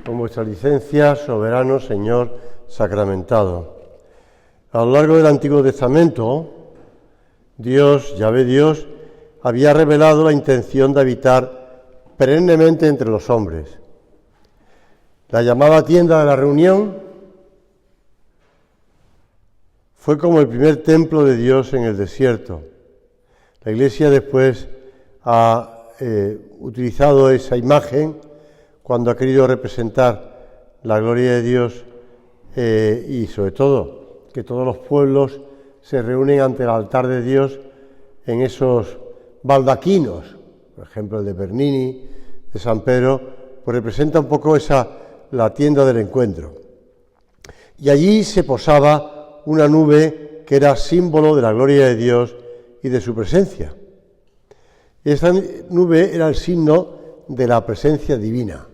con vuestra licencia, soberano Señor sacramentado. A lo largo del Antiguo Testamento, Dios, Yahvé Dios, había revelado la intención de habitar perennemente entre los hombres. La llamada tienda de la reunión fue como el primer templo de Dios en el desierto. La Iglesia después ha utilizado esa imagen cuando ha querido representar la gloria de Dios y sobre todo que todos los pueblos se reúnen ante el altar de Dios en esos baldaquinos, por ejemplo el de Bernini, de San Pedro, pues representa un poco la tienda del encuentro. Y allí se posaba una nube que era símbolo de la gloria de Dios y de su presencia. Y esta nube era el signo de la presencia divina.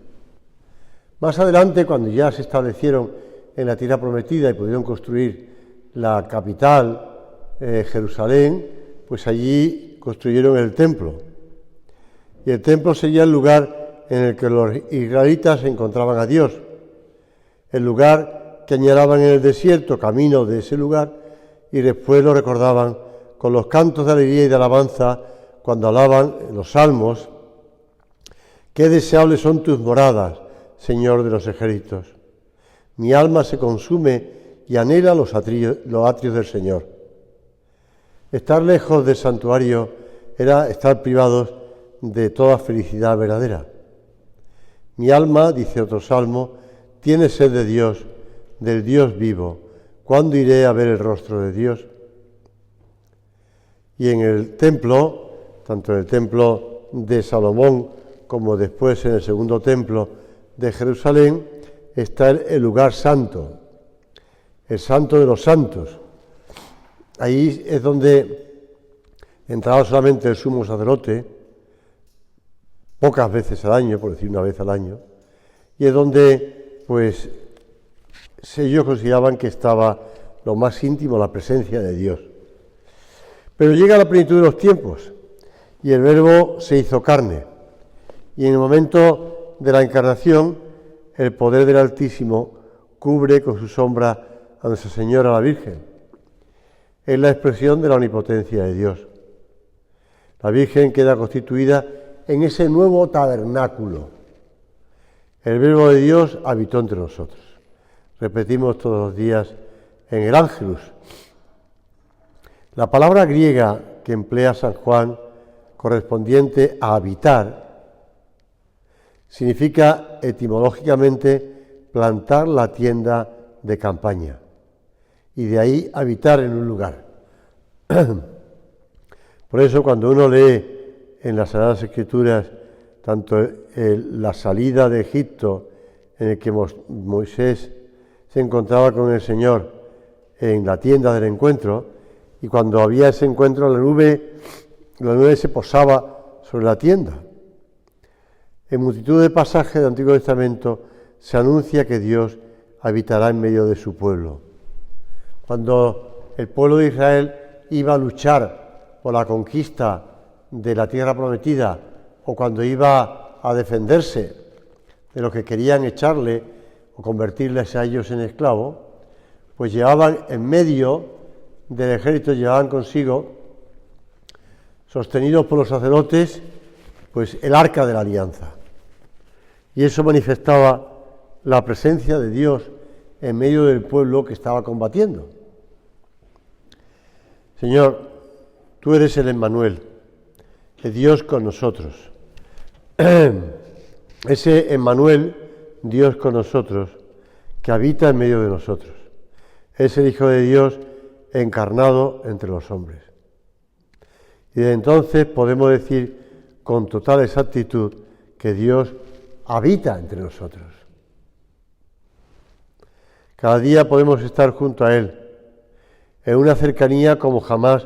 Más adelante, cuando ya se establecieron en la tierra prometida y pudieron construir la capital, Jerusalén, pues allí construyeron el templo. Y el templo sería el lugar en el que los israelitas encontraban a Dios, el lugar que añoraban en el desierto, camino de ese lugar, y después lo recordaban con los cantos de alegría y de alabanza cuando alaban en los salmos: qué deseables son tus moradas, Señor de los ejércitos. Mi alma se consume y anhela los atrios del Señor. Estar lejos del santuario era estar privados de toda felicidad verdadera. Mi alma, dice otro salmo, tiene sed de Dios, del Dios vivo. ¿Cuándo iré a ver el rostro de Dios? Y en el templo, tanto en el templo de Salomón como después en el segundo templo de Jerusalén, está el lugar santo, el santo de los santos. Ahí es donde entraba solamente el sumo sacerdote, pocas veces al año, por decir una vez al año, y es donde, pues, ellos consideraban que estaba lo más íntimo, la presencia de Dios. Pero llega la plenitud de los tiempos, y el Verbo se hizo carne, y en el momento de la encarnación, el poder del Altísimo cubre con su sombra a Nuestra Señora la Virgen. Es la expresión de la omnipotencia de Dios. La Virgen queda constituida en ese nuevo tabernáculo. El Verbo de Dios habitó entre nosotros. Repetimos todos los días en el Ángelus. La palabra griega que emplea San Juan, correspondiente a habitar, significa etimológicamente plantar la tienda de campaña, y de ahí habitar en un lugar. Por eso cuando uno lee en las Sagradas Escrituras tanto la salida de Egipto, en el que Moisés se encontraba con el Señor en la tienda del encuentro, y cuando había ese encuentro la nube se posaba sobre la tienda. En multitud de pasajes del Antiguo Testamento se anuncia que Dios habitará en medio de su pueblo. Cuando el pueblo de Israel iba a luchar por la conquista de la tierra prometida, o cuando iba a defenderse de los que querían echarle o convertirles a ellos en esclavos, pues llevaban en medio del ejército, llevaban consigo, sostenidos por los sacerdotes, pues el arca de la alianza. Y eso manifestaba la presencia de Dios en medio del pueblo que estaba combatiendo. Señor, tú eres el Emmanuel, el Dios con nosotros. Ese Emmanuel, Dios con nosotros, que habita en medio de nosotros. Es el Hijo de Dios encarnado entre los hombres. Y desde entonces podemos decir con total exactitud que Dios habita entre nosotros. Cada día podemos estar junto a Él, en una cercanía como jamás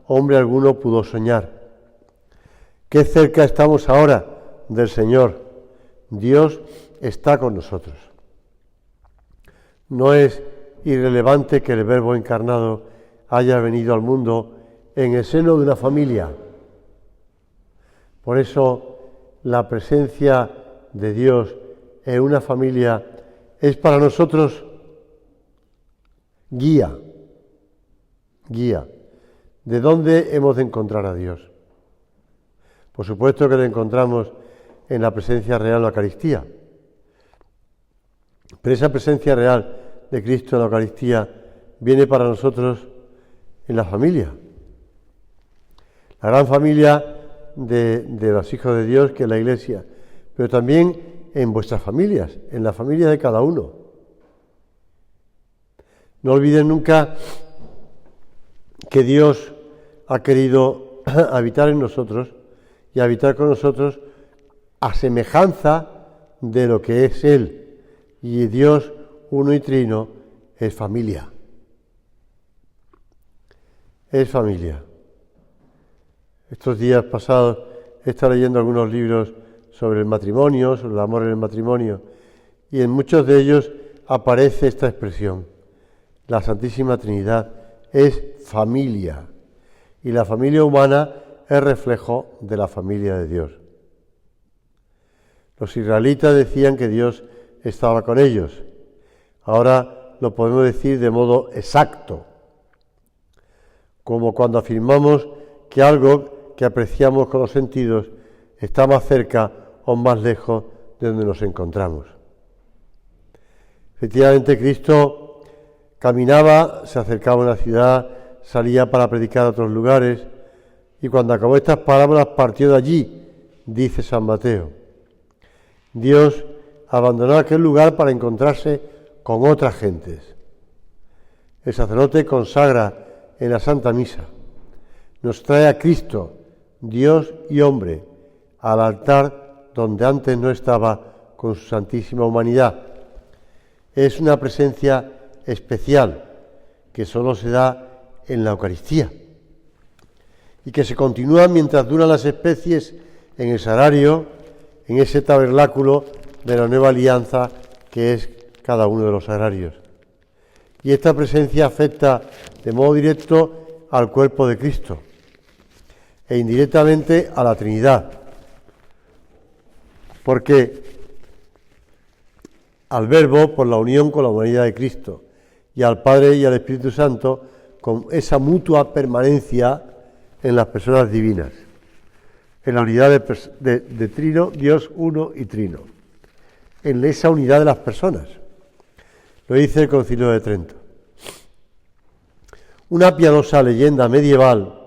hombre alguno pudo soñar. Qué cerca estamos ahora del Señor. Dios está con nosotros. No es irrelevante que el Verbo encarnado haya venido al mundo en el seno de una familia. Por eso la presencia de Dios en una familia es para nosotros guía. ¿De dónde hemos de encontrar a Dios? Por supuesto que lo encontramos en la presencia real de la Eucaristía. Pero esa presencia real de Cristo en la Eucaristía viene para nosotros en la familia. La gran familia de los hijos de Dios, que es la Iglesia, pero también en vuestras familias, en la familia de cada uno. No olviden nunca que Dios ha querido habitar en nosotros y habitar con nosotros a semejanza de lo que es Él. Y Dios, uno y trino, es familia. Es familia. Estos días pasados he estado leyendo algunos libros sobre el matrimonio, sobre el amor en el matrimonio, y en muchos de ellos aparece esta expresión. La Santísima Trinidad es familia, y la familia humana es reflejo de la familia de Dios. Los israelitas decían que Dios estaba con ellos. Ahora lo podemos decir de modo exacto, como cuando afirmamos que algo que apreciamos con los sentidos está más cerca o más lejos de donde nos encontramos. Efectivamente, Cristo caminaba, se acercaba a una ciudad, salía para predicar a otros lugares, y cuando acabó estas parábolas partió de allí, dice San Mateo. Dios abandonó aquel lugar para encontrarse con otras gentes. El sacerdote consagra en la Santa Misa, nos trae a Cristo, Dios y hombre, al altar donde antes no estaba con su santísima humanidad. Es una presencia especial que solo se da en la Eucaristía y que se continúa mientras duran las especies en el sagrario, en ese tabernáculo de la nueva alianza que es cada uno de los sagrarios. Y esta presencia afecta de modo directo al cuerpo de Cristo e indirectamente a la Trinidad, porque al Verbo por la unión con la humanidad de Cristo y al Padre y al Espíritu Santo con esa mutua permanencia en las personas divinas, en la unidad de trino, Dios uno y trino, en esa unidad de las personas. Lo dice el Concilio de Trento. Una piadosa leyenda medieval,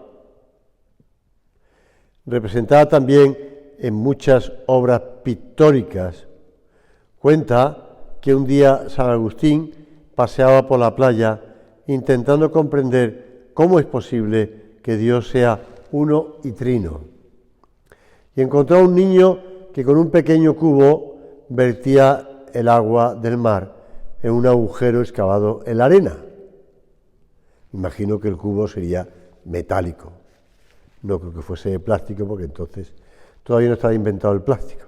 representada también en muchas obras pictóricas, cuenta que un día San Agustín paseaba por la playa intentando comprender cómo es posible que Dios sea uno y trino. Y encontró a un niño que con un pequeño cubo vertía el agua del mar en un agujero excavado en la arena. Imagino que el cubo sería metálico. No creo que fuese de plástico, porque entonces todavía no estaba inventado el plástico.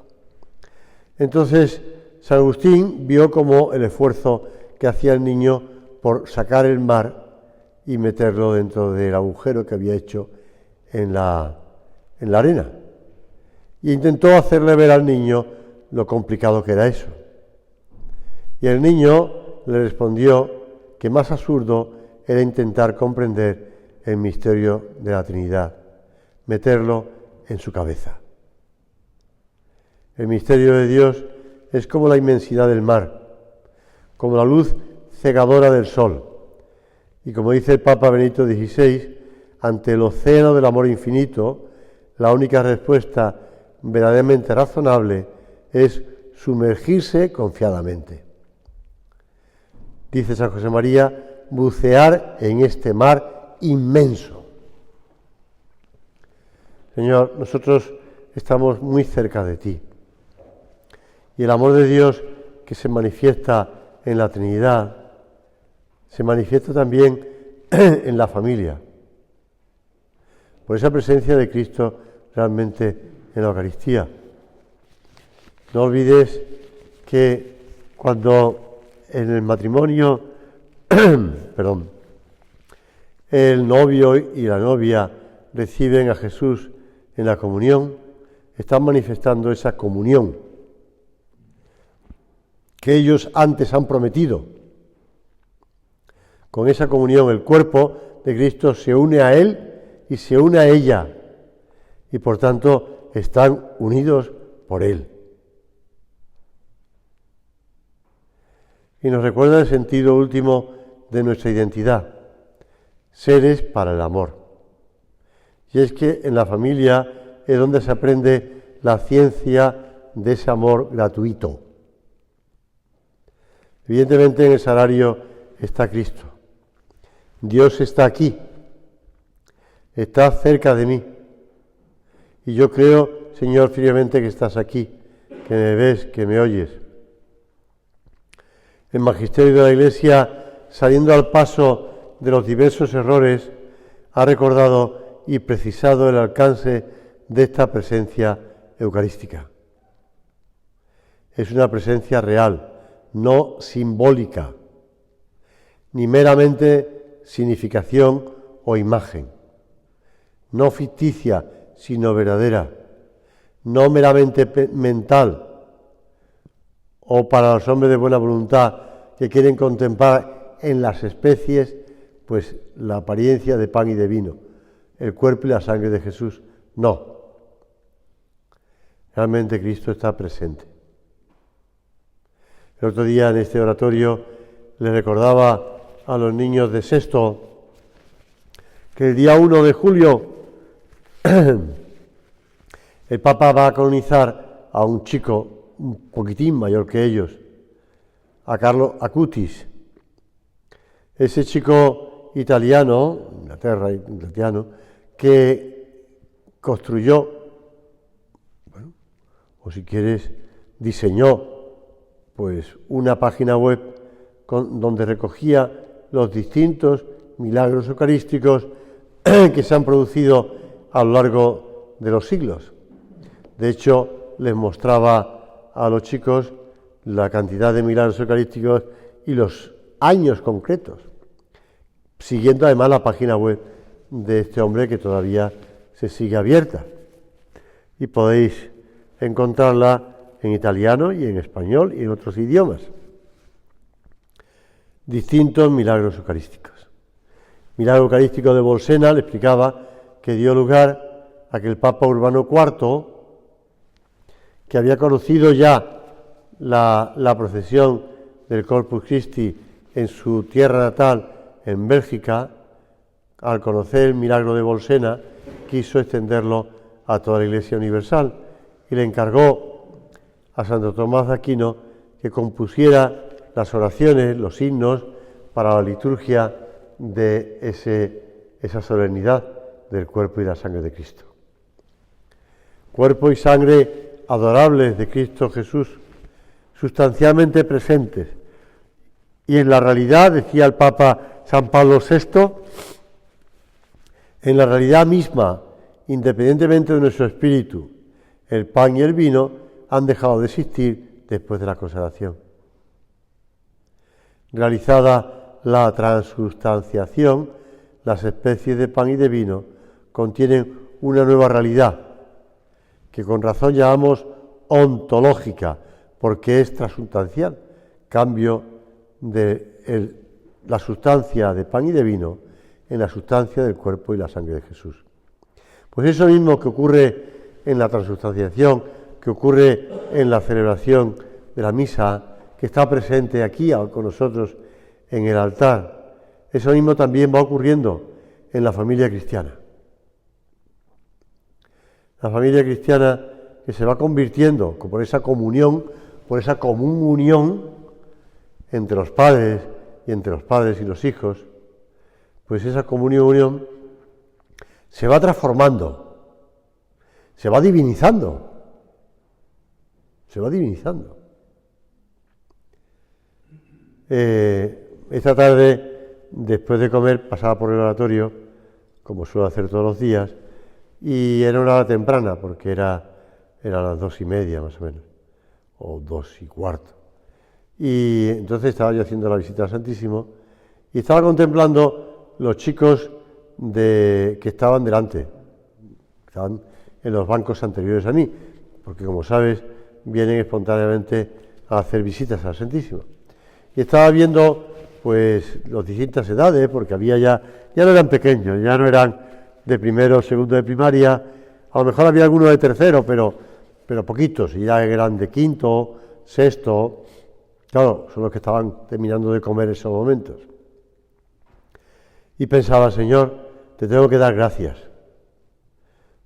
Entonces, San Agustín vio como el esfuerzo que hacía el niño por sacar el mar y meterlo dentro del agujero que había hecho en la arena. Y intentó hacerle ver al niño lo complicado que era eso. Y el niño le respondió que más absurdo era intentar comprender el misterio de la Trinidad, meterlo en su cabeza. El misterio de Dios es como la inmensidad del mar, como la luz cegadora del sol. Y como dice el Papa Benedicto XVI, ante el océano del amor infinito, la única respuesta verdaderamente razonable es sumergirse confiadamente. Dice San José María, bucear en este mar inmenso. Señor, nosotros estamos muy cerca de ti. Y el amor de Dios que se manifiesta en la Trinidad, se manifiesta también en la familia. Por esa presencia de Cristo realmente en la Eucaristía. No olvides que cuando en el matrimonio, el novio y la novia reciben a Jesús en la comunión, están manifestando esa comunión. que ellos antes han prometido. Con esa comunión el cuerpo de Cristo se une a Él y se une a ella, y por tanto están unidos por Él. Y nos recuerda el sentido último de nuestra identidad, seres para el amor. Y es que en la familia es donde se aprende la ciencia de ese amor gratuito. Evidentemente en el sagrario está Cristo. Dios está aquí, está cerca de mí. Y yo creo, Señor, firmemente que estás aquí, que me ves, que me oyes. El magisterio de la Iglesia, saliendo al paso de los diversos errores, ha recordado y precisado el alcance de esta presencia eucarística. Es una presencia real, no simbólica, ni meramente significación o imagen, no ficticia, sino verdadera, no meramente mental, o para los hombres de buena voluntad que quieren contemplar en las especies, pues la apariencia de pan y de vino, el cuerpo y la sangre de Jesús. No. Realmente Cristo está presente. El otro día en este oratorio le recordaba a los niños de sexto que el día 1 de julio el Papa va a canonizar a un chico un poquitín mayor que ellos, a Carlo Acutis. Ese chico italiano, italiano, que construyó, bueno, o si quieres, diseñó, pues una página web donde recogía los distintos milagros eucarísticos que se han producido a lo largo de los siglos. De hecho, les mostraba a los chicos la cantidad de milagros eucarísticos y los años concretos, siguiendo además la página web de este hombre que todavía se sigue abierta. Y podéis encontrarla en italiano y en español y en otros idiomas. Distintos milagros eucarísticos. Milagro eucarístico de Bolsena le explicaba que dio lugar a que el Papa Urbano IV, que había conocido ya la procesión del Corpus Christi en su tierra natal, en Bélgica, al conocer el milagro de Bolsena, quiso extenderlo a toda la Iglesia universal y le encargó a Santo Tomás de Aquino que compusiera las oraciones, los himnos para la liturgia de esa solemnidad del cuerpo y la sangre de Cristo. Cuerpo y sangre adorables de Cristo Jesús, sustancialmente presentes. Y en la realidad, decía el Papa San Pablo VI, en la realidad misma, independientemente de nuestro espíritu, el pan y el vino han dejado de existir después de la consagración. Realizada la transustanciación, las especies de pan y de vino contienen una nueva realidad, que con razón llamamos ontológica, porque es transustancial, cambio de la sustancia de pan y de vino en la sustancia del cuerpo y la sangre de Jesús. Pues eso mismo que ocurre en la transustanciación, que ocurre en la celebración de la misa, que está presente aquí con nosotros en el altar, eso mismo también va ocurriendo en la familia cristiana. La familia cristiana que se va convirtiendo por esa comunión, por esa común unión entre los padres y entre los padres y los hijos, pues esa unión se va transformando, se va divinizando. Esta tarde, después de comer, pasaba por el oratorio, como suelo hacer todos los días, y era una hora temprana, porque era las 2:30 más o menos, o 2:15. Y entonces estaba yo haciendo la visita al Santísimo y estaba contemplando los chicos que estaban delante, estaban en los bancos anteriores a mí, porque como sabes, vienen espontáneamente a hacer visitas al Santísimo. Y estaba viendo pues las distintas edades, porque había ya no eran pequeños, ya no eran de primero, segundo de primaria, a lo mejor había algunos de tercero, pero poquitos, y ya eran de quinto, sexto, claro, son los que estaban terminando de comer en esos momentos. Y pensaba, Señor, te tengo que dar gracias,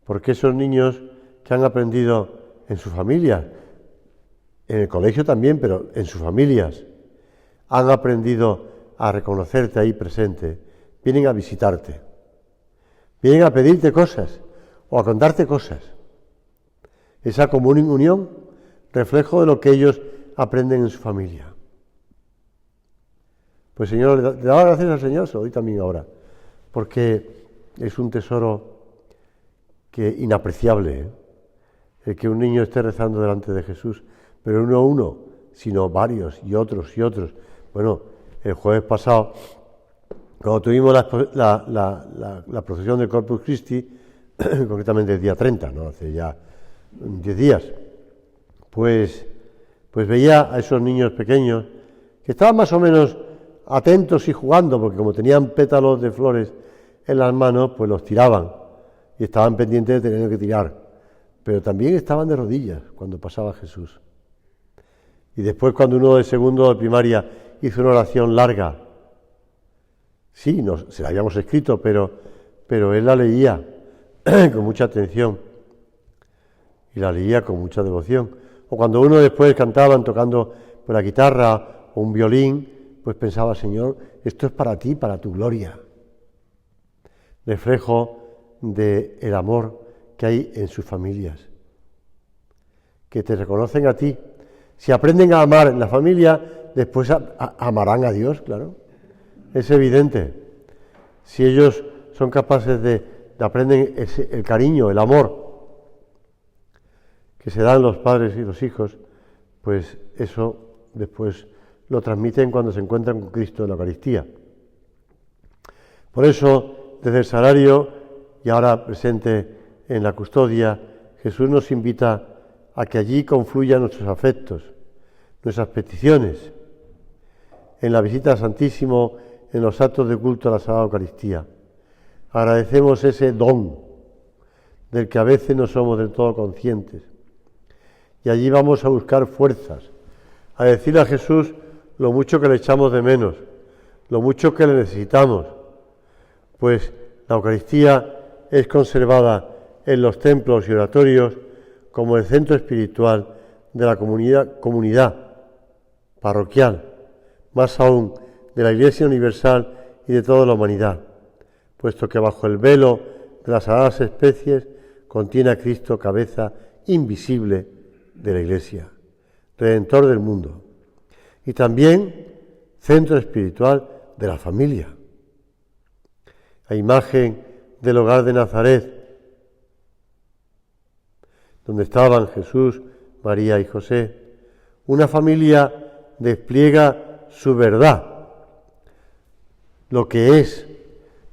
porque esos niños que han aprendido en sus familias, en el colegio también, pero en sus familias, han aprendido a reconocerte ahí presente, vienen a visitarte, vienen a pedirte cosas o a contarte cosas. Esa común unión, reflejo de lo que ellos aprenden en su familia. Pues Señor, le daba gracias al Señor, se lo doy también ahora, porque es un tesoro inapreciable, el que un niño esté rezando delante de Jesús, pero no uno, sino varios y otros y otros. Bueno, el jueves pasado, cuando tuvimos la procesión del Corpus Christi, concretamente el día 30, ¿no? Hace ya 10 días, pues veía a esos niños pequeños que estaban más o menos atentos y jugando, porque como tenían pétalos de flores en las manos, pues los tiraban y estaban pendientes de tener que tirar, pero también estaban de rodillas cuando pasaba Jesús. Y después, cuando uno de segundo de primaria hizo una oración larga, sí, se la habíamos escrito, pero él la leía con mucha atención y la leía con mucha devoción. O cuando uno después cantaban tocando por la guitarra o un violín, pues pensaba, Señor, esto es para ti, para tu gloria. Reflejo del amor que hay en sus familias, que te reconocen a ti. Si aprenden a amar en la familia, después amarán a Dios, claro. Es evidente. Si ellos son capaces de aprender el cariño, el amor que se dan los padres y los hijos, pues eso después lo transmiten cuando se encuentran con Cristo en la Eucaristía. Por eso, desde el Sagrario y ahora presente en la custodia, Jesús nos invita a que allí confluyan nuestros afectos, nuestras peticiones, en la visita al Santísimo, en los actos de culto a la Sagrada Eucaristía. Agradecemos ese don del que a veces no somos del todo conscientes. Y allí vamos a buscar fuerzas, a decirle a Jesús lo mucho que le echamos de menos, lo mucho que le necesitamos, pues la Eucaristía es conservada en los templos y oratorios como el centro espiritual de la comunidad parroquial, más aún de la Iglesia universal y de toda la humanidad, puesto que bajo el velo de las sagradas especies contiene a Cristo, cabeza invisible de la Iglesia, Redentor del mundo, y también centro espiritual de la familia. A imagen del hogar de Nazaret, donde estaban Jesús, María y José, una familia despliega su verdad, lo que es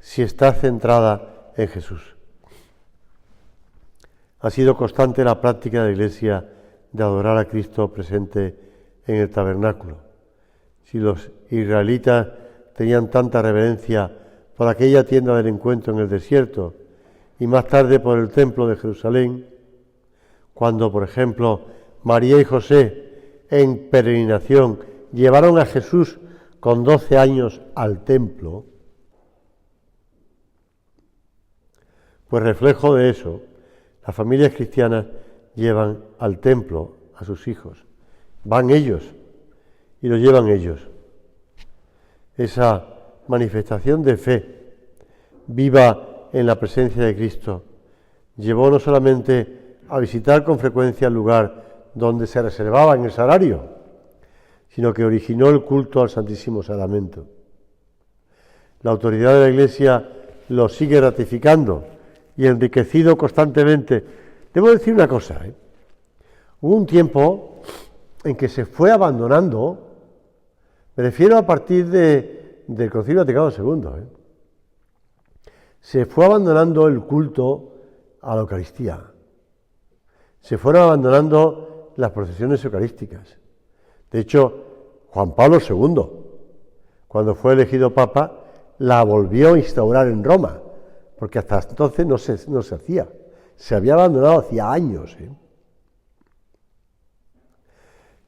si está centrada en Jesús. Ha sido constante la práctica de la Iglesia de adorar a Cristo presente en el tabernáculo. Si los israelitas tenían tanta reverencia por aquella tienda del encuentro en el desierto y más tarde por el templo de Jerusalén, cuando, por ejemplo, María y José en peregrinación llevaron a Jesús con 12 años al templo, pues reflejo de eso, las familias cristianas llevan al templo a sus hijos, van ellos y lo llevan ellos. Esa manifestación de fe viva en la presencia de Cristo llevó no solamente a visitar con frecuencia el lugar donde se reservaba en el sagrario, sino que originó el culto al Santísimo Sacramento. La autoridad de la Iglesia lo sigue ratificando y enriquecido constantemente. Debo decir una cosa, Hubo un tiempo en que se fue abandonando, me refiero a partir del Concilio Vaticano II, se fue abandonando el culto a la Eucaristía, se fueron abandonando las procesiones eucarísticas, De hecho, Juan Pablo II, cuando fue elegido Papa, la volvió a instaurar en Roma, porque hasta entonces no se hacía. Se había abandonado hacía años.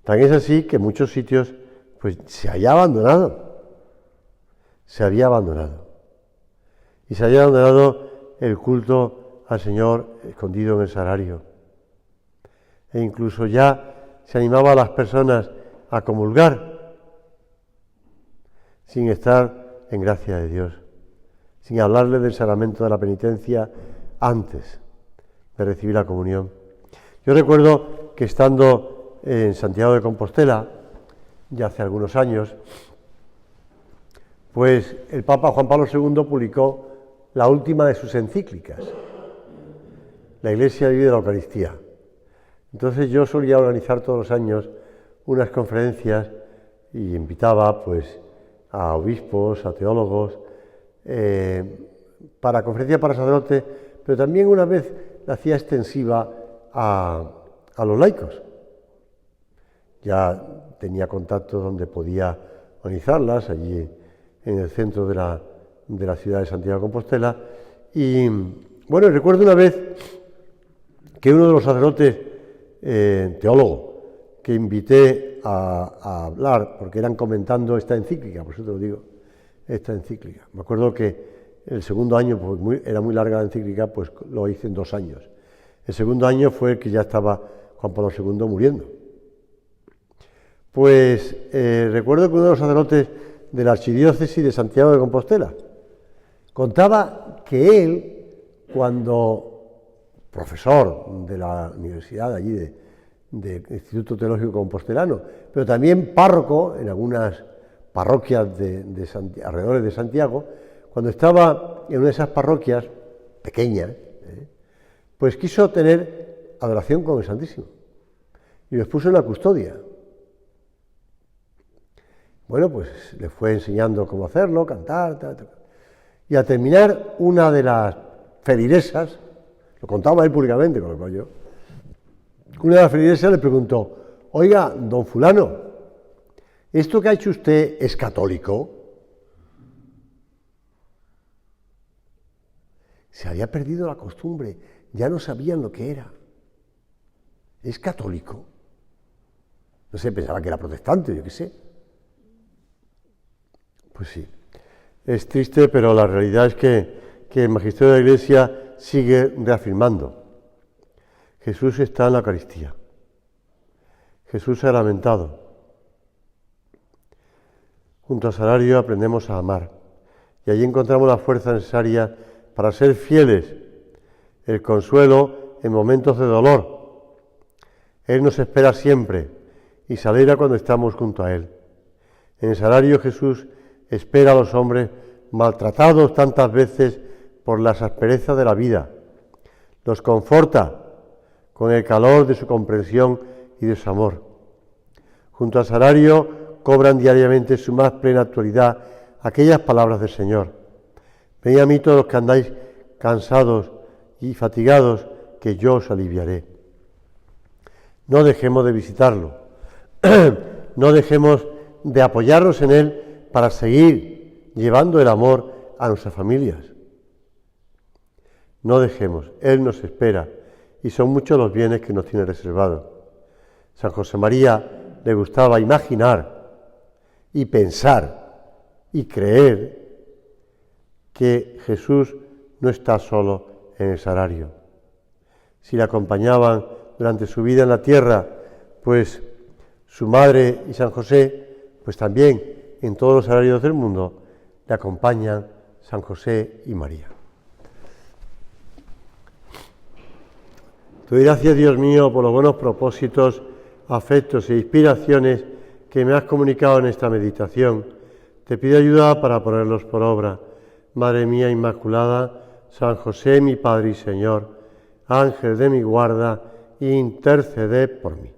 Tan es así que en muchos sitios pues se había abandonado. Y se había abandonado el culto al Señor escondido en el sagrario. E incluso ya se animaba a las personas a comulgar sin estar en gracia de Dios, sin hablarle del sacramento de la penitencia antes de recibir la comunión. Yo recuerdo que estando en Santiago de Compostela, ya hace algunos años, pues el Papa Juan Pablo II publicó la última de sus encíclicas, La Iglesia vive de la Eucaristía. Entonces yo solía organizar todos los años unas conferencias y invitaba pues a obispos, a teólogos, para conferencias para sacerdotes, pero también una vez la hacía extensiva a los laicos. Ya tenía contactos donde podía organizarlas, allí en el centro de la ciudad de Santiago de Compostela. Y bueno, recuerdo una vez que uno de los sacerdotes teólogos que invité a hablar, porque eran comentando esta encíclica, por eso te lo digo, esta encíclica. Me acuerdo que el segundo año, pues era muy larga la encíclica, pues lo hice en 2 años. El segundo año fue el que ya estaba Juan Pablo II muriendo. Pues recuerdo que uno de los sacerdotes de la archidiócesis de Santiago de Compostela contaba que él, cuando profesor de la universidad allí del Instituto Teológico Compostelano, pero también párroco en algunas parroquias alrededor de Santiago, cuando estaba en una de esas parroquias pequeñas, pues quiso tener adoración con el Santísimo y los puso en la custodia. Bueno, pues le fue enseñando cómo hacerlo, cantar, y al terminar una de las feligresas, lo contaba él públicamente, con lo cual yo, una de las feligresas le preguntó: oiga, don fulano, ¿esto que ha hecho usted es católico? Se había perdido la costumbre, ya no sabían lo que era. ¿Es católico? No sé, pensaba que era protestante, yo qué sé. Pues sí, es triste, pero la realidad es que el magisterio de la Iglesia sigue reafirmando: Jesús está en la Eucaristía, Jesús sacramentado. Junto al sagrario aprendemos a amar, y allí encontramos la fuerza necesaria para ser fieles, el consuelo en momentos de dolor. Él nos espera siempre y se alegra cuando estamos junto a Él. En el sagrario Jesús espera a los hombres maltratados tantas veces por las asperezas de la vida. Los conforta con el calor de su comprensión y de su amor. Junto al sagrario cobran diariamente su más plena actualidad aquellas palabras del Señor: venid a mí todos los que andáis cansados y fatigados, que yo os aliviaré. No dejemos de visitarlo, no dejemos de apoyarnos en Él para seguir llevando el amor a nuestras familias. No dejemos, Él nos espera y son muchos los bienes que nos tiene reservados. San José María le gustaba imaginar y pensar y creer que Jesús no está solo en el sagrario. Si le acompañaban durante su vida en la tierra, pues su madre y San José, pues también en todos los sagrarios del mundo le acompañan San José y María. Te doy gracias, Dios mío, por los buenos propósitos, afectos e inspiraciones que me has comunicado en esta meditación. Te pido ayuda para ponerlos por obra. Madre mía Inmaculada, San José, mi Padre y Señor, Ángel de mi guarda, interceded por mí.